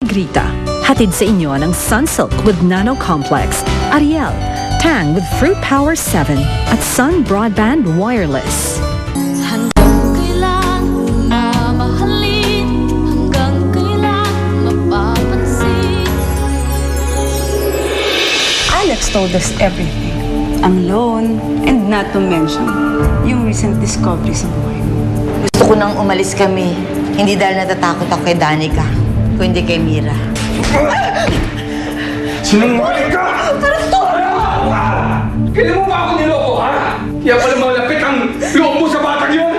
Negrita. Hatid sa inyo ng Sunsilk with Nano Complex, Ariel, Tang with Fruit Power 7, at Sun Broadband Wireless. Hanggang kailan mamahalin, hanggang kailan mapapansin. Alex told us everything. Ang loan, and not to mention, yung recent discovery sa buhay mo. Gusto ko nang umalis kami. Hindi dahil natatakot ako kay Danica, kundi kay Mira. Sinungaling ka! Kailan mo ba ako niloko, ha? Kaya pala malapit ang loob mo sa batang yun!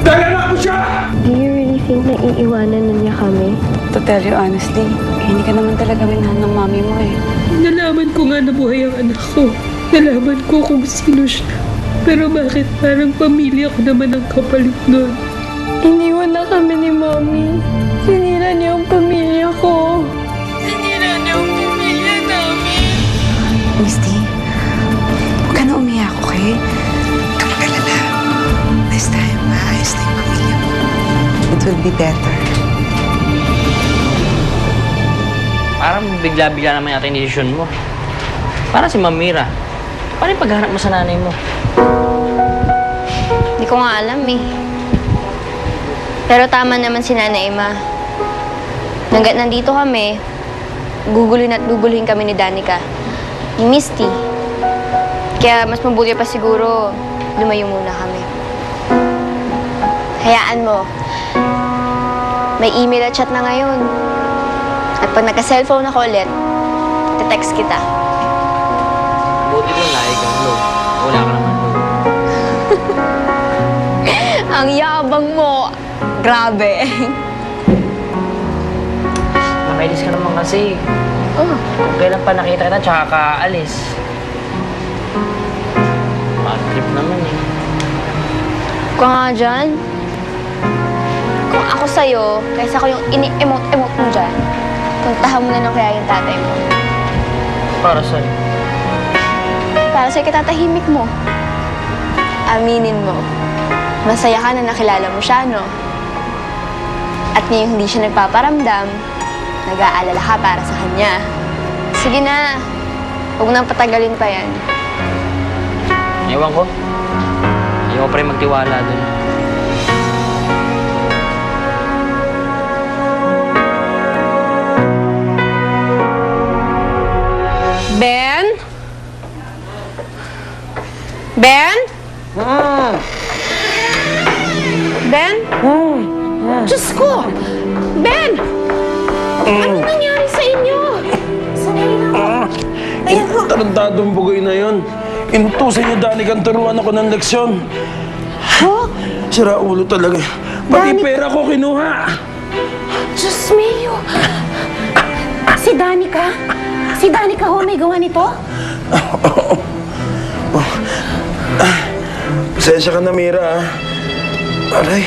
Dahil anak ko siya! Do you really think na iiwanan na niya kami? To tell you honestly, hindi ka naman talaga minahal ng mami mo eh. Nalaman ko nga na buhay ang anak ko. Nalaman ko kung sino siya. Pero bakit parang pamilya ko naman ang kapalit nun? Iniwan na kami ni Mami. Sinira niya ang pamilya ko. Sinira niyo ang pamilya namin. Misty, huwag ka na umiyak, okay? Huwag ka mag-alala. This time, maayos na yung pamilya mo. It will be better. Parang bigla-bigla naman yata yung desisyon mo. Para si Ma'am Mira. Paano yung pagharap mo sa nanay mo? Hindi ko nga alam eh. Pero tama naman si Nanay Emma. Hanggat nandito kami, guguluhin at guguluhin kami ni Danica. Ni Misty. Kaya mas mabuti pa siguro, lumayo muna kami. Hayaan mo. May email at chat na ngayon. At pag nagka-cellphone ako ulit, te-text kita. Buti ko lahi kang low. Wala ka naman low. Ang yabang mo! Grabe! Nakainis ka naman kasi. Kung kailan pa nakita kita, tsaka kaalis. Bad trip naman eh. Kung nga dyan, kung ako sa'yo, kaysa ko yung ini-emote-emote mo dyan, puntahan mo na ng kaya yung tatay mo. Para sa'yo. Para sa'yo kitatahimik mo. Aminin mo. Masaya ka na nakilala mo siya, no? At ngayong hindi siya nagpaparamdam, nag-aalala ka para sa kanya. Sige na. Huwag nang patagalin pa yan. Ewan ko. Ayaw ko pa rin magtiwala dun. Ben? Ben? Ben? Diyos ko! Ben! Ano nangyari sa inyo? Tarantadong bugoy na yun. Inutusan niyo, Danica, turuan ako ng leksyon. Huh? Sira ulo talaga. Pati pera ko kinuha. Diyos mio! Si Danica? Si Danica ho may gawa nito? Pasensya ka na, Mira, ah. Aray.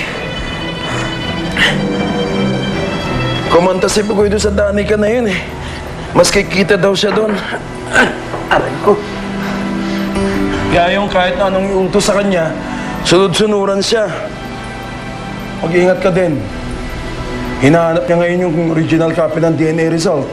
Kumanta si Bugoy doon sa Danica na yun, eh. Mas kikita daw siya doon. Aray ko. Kaya yung kahit na anong iutos sa kanya, sunod-sunuran siya. Mag-iingat ka din. Hinahanap niya ngayon yung original copy ng DNA result.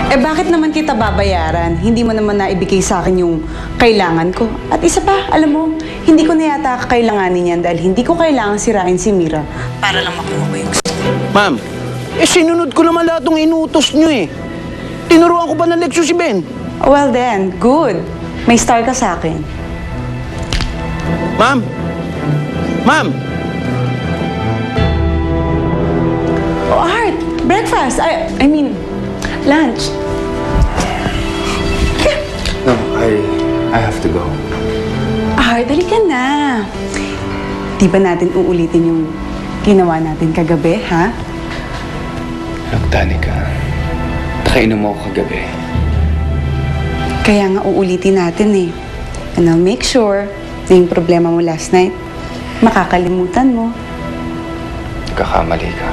Eh bakit naman kita babayaran? Hindi mo naman naibigay sa akin yung kailangan ko. At isa pa, alam mo, hindi ko na yata kakailanganin yan dahil hindi ko kailangan sirain si Mira para lang makuha ko yung gusto ko. Ma'am, sinunod ko naman lahat ng inutos nyo eh. Tinuruan ko ba ng leksyon si Ben? Well then, good. May star ka sa akin. Ma'am! Ma'am! Oh, Art! Breakfast! I mean, lunch. No, I have to go. Art, dali ka na. Di ba natin uulitin yung ginawa natin kagabi, ha? Look, Danica, nakainom mo ako kagabi. Kaya nga uulitin natin eh. And I'll make sure na yung problema mo last night, makakalimutan mo. Nagkakamali ka.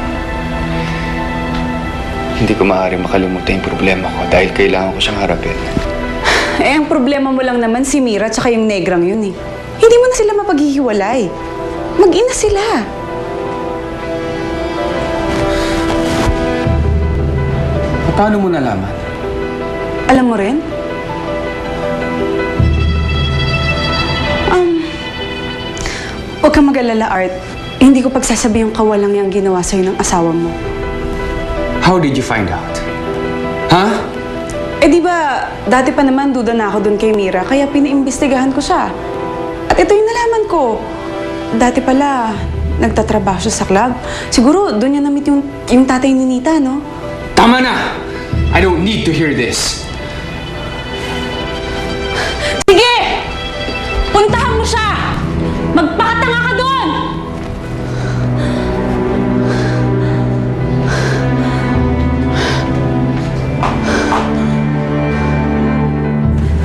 Hindi ko maaari makalimutan yung problema ko dahil kailangan ko siyang harapin. Eh, ang problema mo lang naman si Mira at saka yung negrang yun eh. Hindi mo na sila mapaghihiwalay. Mag-ina sila. Paano mo nalaman? Alam mo rin? Huwag kang mag-alala, Art. Hindi ko pagsasabi yung kawalang yung ginawa sa'yo ng asawa mo. How did you find out? Ha? Eh di ba, dati pa naman duda na ako doon kay Mira, kaya piniimbestigahan ko siya. At ito yung nalaman ko. Dati pala, nagtatrabaho siya sa club. Siguro, doon niya na-meet yung tatay ni Nita, no? Tama na! I don't need to hear this. Sige! Puntahan mo siya! Magpakatanga ka doon!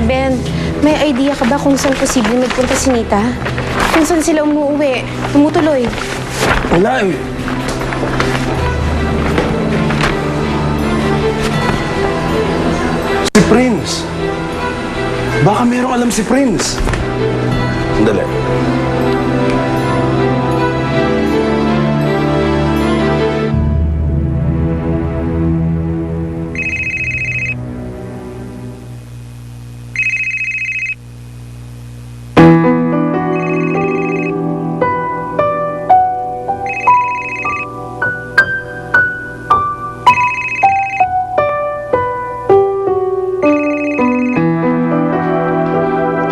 Ben, may idea ka ba kung saan posible magpunta si Nita? Kung saan sila umuwi, tumutuloy? Wala eh. Si Prince. Baka merong alam si Prince. Sandali.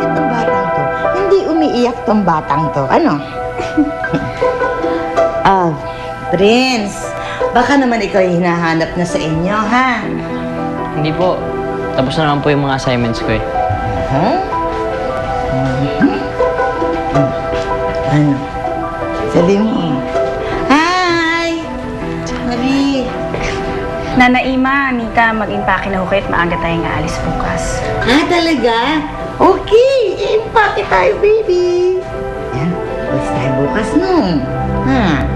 Itong batang to, hindi umiiyak tong batang to. Ano? Prince, baka naman ikaw yung hinahanap na sa inyo, ha? Hindi po. Tapos na naman po yung mga assignments ko eh. Huh? Ano? Sabi mo. Hi! Sabi. Nana Ima, Nita, mag-impake na hukit. Maaga tayong aalis bukas. Talaga? Okay, impake tayo, baby. Yan, alis tayo bukas nun. Ha?